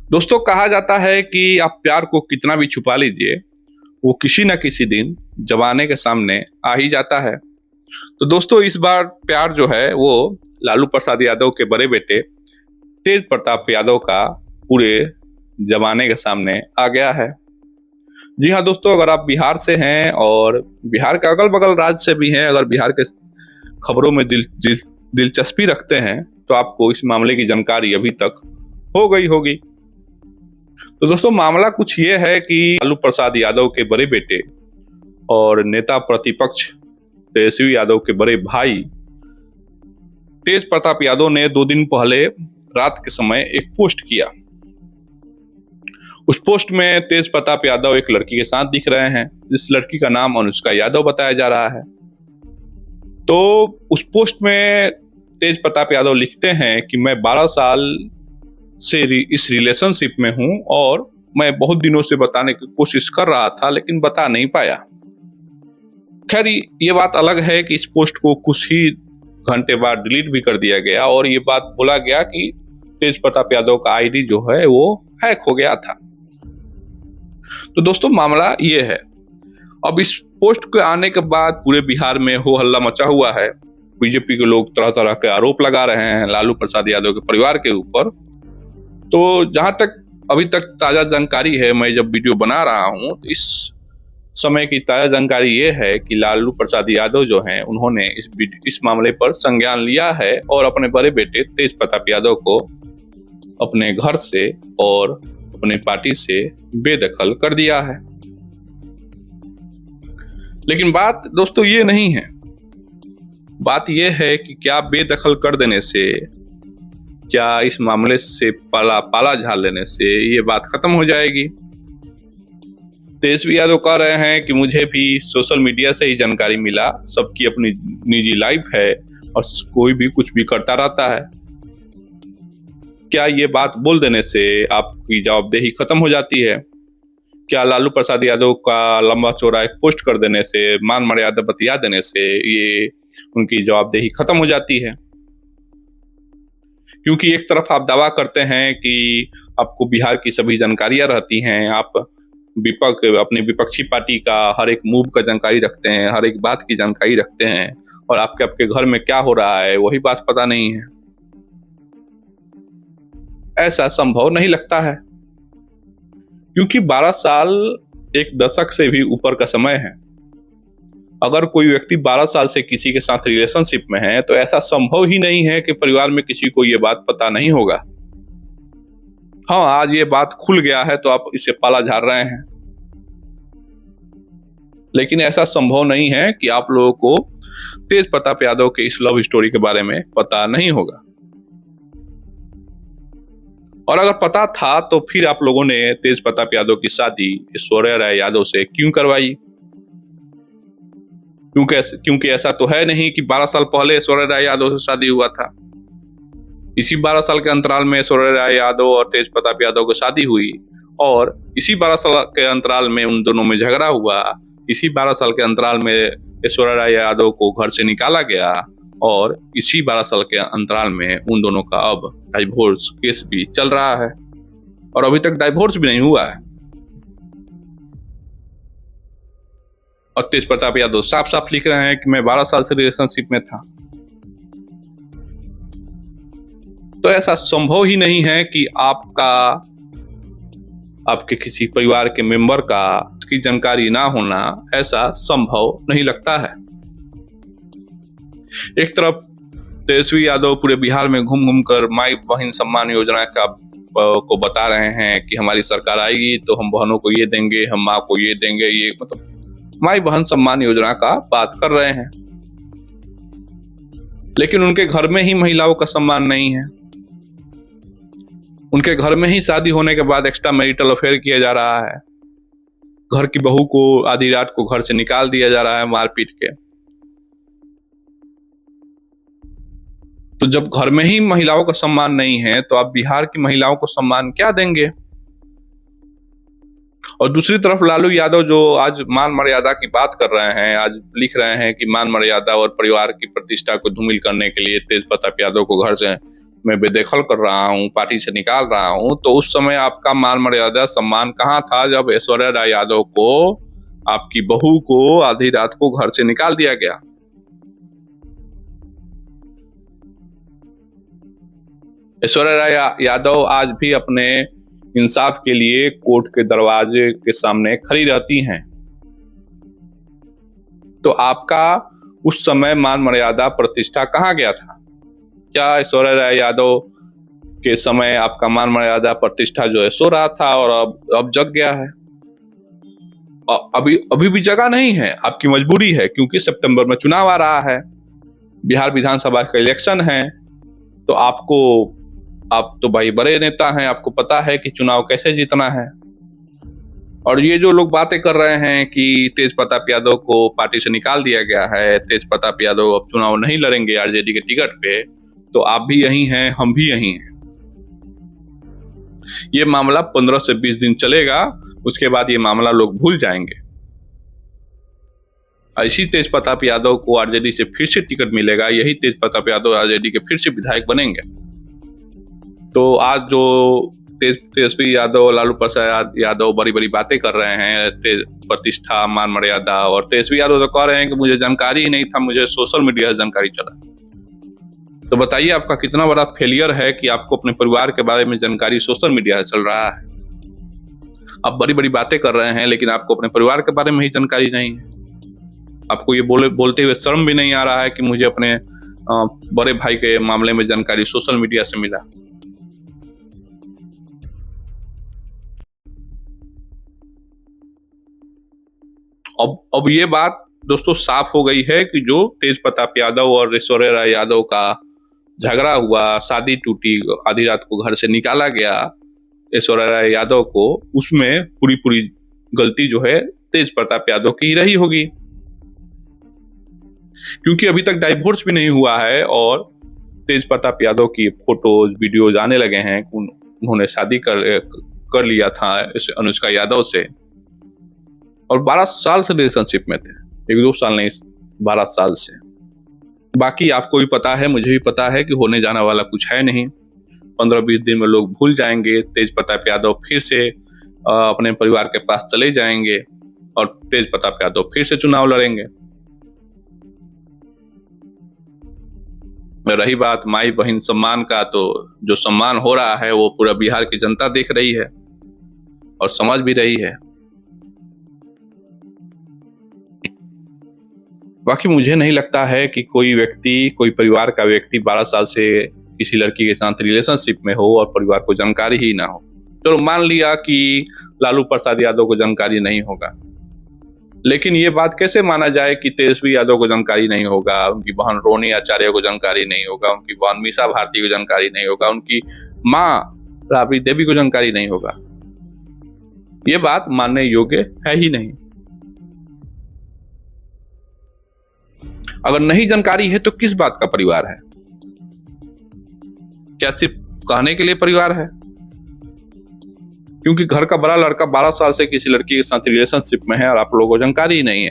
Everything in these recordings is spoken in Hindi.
दोस्तों, कहा जाता है कि आप प्यार को कितना भी छुपा लीजिए, वो किसी न किसी दिन जमाने के सामने आ ही जाता है। तो दोस्तों, इस बार प्यार जो है वो लालू प्रसाद यादव के बड़े बेटे तेज प्रताप यादव का पूरे जमाने के सामने आ गया है। जी हाँ दोस्तों, अगर आप बिहार से हैं और बिहार के अगल बगल राज्य से भी हैं, अगर बिहार के खबरों में दिलचस्पी रखते हैं तो आपको इस मामले की जानकारी अभी तक हो गई होगी। तो दोस्तों, मामला कुछ ये है कि लालू प्रसाद यादव के बड़े बेटे और नेता प्रतिपक्ष तेजस्वी यादव के बड़े भाई तेज प्रताप यादव ने 2 दिन पहले रात के समय एक पोस्ट किया। उस पोस्ट में तेज प्रताप यादव एक लड़की के साथ दिख रहे हैं, जिस लड़की का नाम अनुष्का यादव बताया जा रहा है। तो उस पोस्ट में तेज प्रताप यादव लिखते हैं कि मैं 12 साल से इस रिलेशनशिप में हूं और मैं बहुत दिनों से बताने की कोशिश कर रहा था लेकिन बता नहीं पाया। खैर, ये बात अलग है कि इस पोस्ट को कुछ ही घंटे बाद डिलीट भी कर दिया गया और ये बात बोला गया कि तेज प्रताप यादव का आईडी जो है वो हैक हो गया था। तो दोस्तों, मामला ये है। अब इस पोस्ट के आने के बाद पूरे बिहार में हो हल्ला मचा हुआ है। बीजेपी के लोग तरह तरह के आरोप लगा रहे हैं लालू प्रसाद यादव के परिवार के ऊपर। तो जहां तक अभी तक ताजा जानकारी है, मैं जब वीडियो बना रहा हूं तो इस समय की ताजा जानकारी ये है कि लालू प्रसाद यादव जो हैं उन्होंने इस मामले पर संज्ञान लिया है और अपने बड़े बेटे तेज प्रताप यादव को अपने घर से और अपने पार्टी से बेदखल कर दिया है। लेकिन बात दोस्तों ये नहीं है। बात ये है कि क्या बेदखल कर देने से, क्या इस मामले से पाला झाड़ लेने से ये बात खत्म हो जाएगी? तेजस्वी यादव कह रहे हैं कि मुझे भी सोशल मीडिया से ही जानकारी मिला, सबकी अपनी निजी लाइफ है और कोई भी कुछ भी करता रहता है। क्या ये बात बोल देने से आपकी जवाबदेही खत्म हो जाती है? क्या लालू प्रसाद यादव का लंबा चौड़ा एक पोस्ट कर देने से, मान मर्यादा बतिया देने से ये उनकी जवाबदेही खत्म हो जाती है? क्योंकि एक तरफ आप दावा करते हैं कि आपको बिहार की सभी जानकारियां रहती हैं, आप अपने विपक्षी पार्टी का हर एक मूव का जानकारी रखते हैं, हर एक बात की जानकारी रखते हैं, और आपके घर में क्या हो रहा है वही बात पता नहीं है। ऐसा संभव नहीं लगता है, क्योंकि 12 साल एक दशक से भी ऊपर का समय है। अगर कोई व्यक्ति 12 साल से किसी के साथ रिलेशनशिप में है तो ऐसा संभव ही नहीं है कि परिवार में किसी को ये बात पता नहीं होगा। हाँ, आज ये बात खुल गया है तो आप इसे पाला झाड़ रहे हैं, लेकिन ऐसा संभव नहीं है कि आप लोगों को तेज प्रताप यादव के इस लव स्टोरी के बारे में पता नहीं होगा। और अगर पता था तो फिर आप लोगों ने तेज प्रताप यादव की शादी ऐश्वर्या राय यादव से क्यों करवाई? क्योंकि ऐसा तो है नहीं कि 12 साल पहले ऐश्वर्या राय यादव से शादी हुआ था। इसी 12 साल के अंतराल में ऐश्वर्या राय यादव और तेज प्रताप यादव की शादी हुई और इसी 12 साल के अंतराल में उन दोनों में झगड़ा हुआ। इसी 12 साल के अंतराल में ऐश्वर्या राय यादव को घर से निकाला गया और इसी 12 साल के अंतराल में उन दोनों का अब डाइवोर्स केस भी चल रहा है और अभी तक डाइवोर्स भी नहीं हुआ है। और तेज प्रताप यादव साफ साफ लिख रहे हैं कि मैं 12 साल से रिलेशनशिप में था। तो ऐसा संभव ही नहीं है कि आपके किसी परिवार के मेंबर का उसकी जानकारी ना होना, ऐसा संभव नहीं लगता है। एक तरफ तेजस्वी यादव पूरे बिहार में घूम घूम कर माई बहन सम्मान योजना को बता रहे हैं कि हमारी सरकार आएगी तो हम बहनों को ये देंगे, हम माँ को ये देंगे, ये मतलब माई बहन सम्मान योजना का बात कर रहे हैं। लेकिन उनके घर में ही महिलाओं का सम्मान नहीं है। उनके घर में ही शादी होने के बाद एक्स्ट्रा मैरिटल अफेयर किया जा रहा है। घर की बहू को आधी रात को घर से निकाल दिया जा रहा है मार पीट के। तो जब घर में ही महिलाओं का सम्मान नहीं है तो आप बिहार की महिलाओं को सम्मान क्या देंगे? और दूसरी तरफ लालू यादव जो आज मान मर्यादा की बात कर रहे हैं, आज लिख रहे हैं कि मान मर्यादा और परिवार की प्रतिष्ठा को धूमिल करने के लिए तेज प्रताप यादव को घर से मैं बेदखल कर रहा हूँ, पार्टी से निकाल रहा हूँ, तो उस समय आपका मान मर्यादा सम्मान कहाँ था जब ऐश्वर्या राय यादव को, आपकी बहू को आधी रात को घर से निकाल दिया गया। ऐश्वर्या राय यादव आज भी अपने इंसाफ के लिए कोर्ट के दरवाजे के सामने खड़ी रहती हैं। तो आपका उस समय मान मर्यादा प्रतिष्ठा कहाँ गया था? क्या ऐश्वर्या राय यादव के समय आपका मान मर्यादा प्रतिष्ठा जो है सो रहा था और अब जग गया है? अभी भी जगह नहीं है, आपकी मजबूरी है, क्योंकि सितंबर में चुनाव आ रहा है, बिहार विधानसभा का इलेक्शन है। तो आप तो भाई बड़े नेता हैं, आपको पता है कि चुनाव कैसे जीतना है। और ये जो लोग बातें कर रहे हैं कि तेज प्रताप यादव को पार्टी से निकाल दिया गया है, तेज प्रताप यादव अब चुनाव नहीं लड़ेंगे आरजेडी के टिकट पे, तो आप भी यही हैं, हम भी यही हैं। ये मामला 15 से 20 दिन चलेगा, उसके बाद ये मामला लोग भूल जाएंगे। इसी तेज प्रताप यादव को आरजेडी से फिर से टिकट मिलेगा, यही तेज प्रताप यादव आरजेडी के फिर से विधायक बनेंगे। तो आज जो तेजस्वी यादव, लालू प्रसाद यादव बड़ी बड़ी बातें कर रहे हैं, प्रतिष्ठा, मान मर्यादा, और तेजस्वी यादव तो कह रहे हैं कि मुझे जानकारी ही नहीं था, मुझे सोशल मीडिया से जानकारी चला। तो बताइए आपका कितना बड़ा फेलियर है कि आपको अपने परिवार के बारे में जानकारी सोशल मीडिया से चल रहा है। आप बड़ी बड़ी बातें कर रहे हैं, लेकिन आपको अपने परिवार के बारे में ही जानकारी नहीं है। आपको ये बोलते हुए शर्म भी नहीं आ रहा है कि मुझे अपने बड़े भाई के मामले में जानकारी सोशल मीडिया से मिला। अब ये बात दोस्तों साफ हो गई है कि जो तेज प्रताप यादव और ऐश्वर्या राय यादव का झगड़ा हुआ, शादी टूटी, आधी रात को घर से निकाला गया ऐश्वर्या राय यादव को, उसमें पूरी गलती जो है तेज प्रताप यादव की ही रही होगी, क्योंकि अभी तक डाइवोर्स भी नहीं हुआ है और तेज प्रताप यादव की फोटोज, वीडियोज आने लगे हैं। उन्होंने शादी कर लिया था अनुष्का यादव से, और 12 साल से रिलेशनशिप में थे, 1-2 साल नहीं, 12 साल से। बाकी आपको भी पता है, मुझे भी पता है कि होने जाने वाला कुछ है नहीं। 15-20 दिन में लोग भूल जाएंगे, तेज प्रताप यादव फिर से अपने परिवार के पास चले जाएंगे और तेज प्रताप यादव फिर से चुनाव लड़ेंगे। रही बात माई बहन सम्मान का, तो जो सम्मान हो रहा है वो पूरा बिहार की जनता देख रही है और समझ भी रही है। बाकी मुझे नहीं लगता है कि कोई परिवार का व्यक्ति 12 साल से किसी लड़की के साथ रिलेशनशिप में हो और परिवार को जानकारी ही ना हो। चलो मान लिया कि लालू प्रसाद यादव को जानकारी नहीं होगा, लेकिन ये बात कैसे माना जाए कि तेजस्वी यादव को जानकारी नहीं होगा, उनकी बहन रोनी आचार्य को जानकारी नहीं होगा, उनकी बहन मीसा भारती को जानकारी नहीं होगा, उनकी माँ राबड़ी देवी को जानकारी नहीं होगा? ये बात मानने योग्य है ही नहीं। अगर नहीं जानकारी है तो किस बात का परिवार है? क्या सिर्फ कहने के लिए परिवार है? क्योंकि घर का बड़ा लड़का 12 साल से किसी लड़की के साथ रिलेशनशिप में है और आप लोगों को जानकारी ही नहीं है।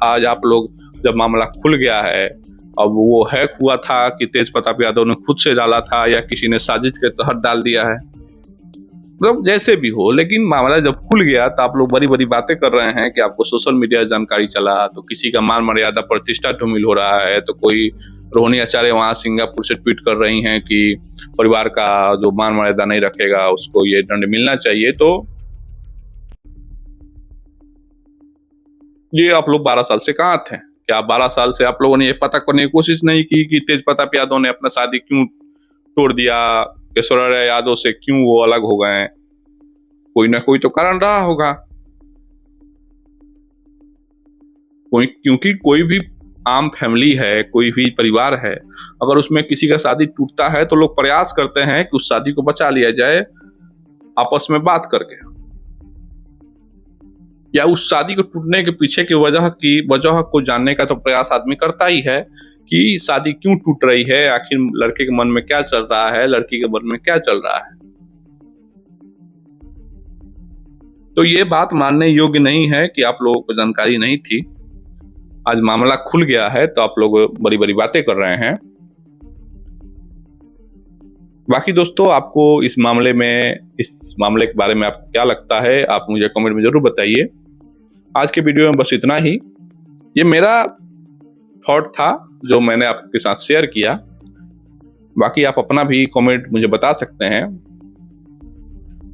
आज आप लोग, जब मामला खुल गया है, अब वो हैक हुआ था कि तेज प्रताप यादव ने खुद से डाला था या किसी ने साजिश के तहत डाल दिया है, मतलब जैसे भी हो, लेकिन मामला जब खुल गया तो आप लोग बड़ी बड़ी बातें कर रहे हैं कि आपको सोशल मीडिया जानकारी चला, तो किसी का मान मर्यादा प्रतिष्ठा धूमिल हो रहा है, तो कोई रोहिणी आचार्य वहां सिंगापुर से ट्वीट कर रही हैं कि परिवार का जो मान मर्यादा नहीं रखेगा उसको ये दंड मिलना चाहिए। तो ये आप लोग 12 साल से कहाँ थे? क्या 12 साल से आप लोगों ने ये पता करने की कोशिश नहीं की कि तेज प्रताप यादव ने अपना शादी क्यों तोड़ दिया, ऐश्वर्या राय यादव से क्यों वो अलग हो गए? कोई ना कोई तो कारण रहा होगा। क्योंकि कोई भी आम फैमिली है, कोई भी परिवार है, अगर उसमें किसी का शादी टूटता है तो लोग प्रयास करते हैं कि उस शादी को बचा लिया जाए आपस में बात करके, या उस शादी को टूटने के पीछे की वजह को जानने का तो प्रयास आदमी करता ही है कि शादी क्यों टूट रही है, आखिर लड़के के मन में क्या चल रहा है, लड़की के मन में क्या चल रहा है। तो ये बात मानने योग्य नहीं है कि आप लोगों को जानकारी नहीं थी। आज मामला खुल गया है तो आप लोग बड़ी बड़ी बातें कर रहे हैं। बाकी दोस्तों, आपको इस मामले के बारे में आपको क्या लगता है, आप मुझे कमेंट में जरूर बताइए। आज के वीडियो में बस इतना ही। ये मेरा थॉट था जो मैंने आपके साथ शेयर किया। बाकी आप अपना भी कमेंट मुझे बता सकते हैं।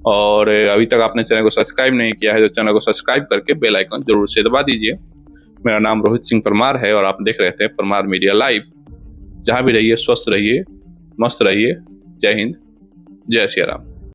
और अभी तक आपने चैनल को सब्सक्राइब नहीं किया है तो चैनल को सब्सक्राइब करके बेल आइकन जरूर से दबा दीजिए। मेरा नाम रोहित सिंह परमार है और आप देख रहे थे परमार मीडिया लाइव। जहां भी रहिए, स्वस्थ रहिए, मस्त रहिए। जय हिंद, जय श्री राम।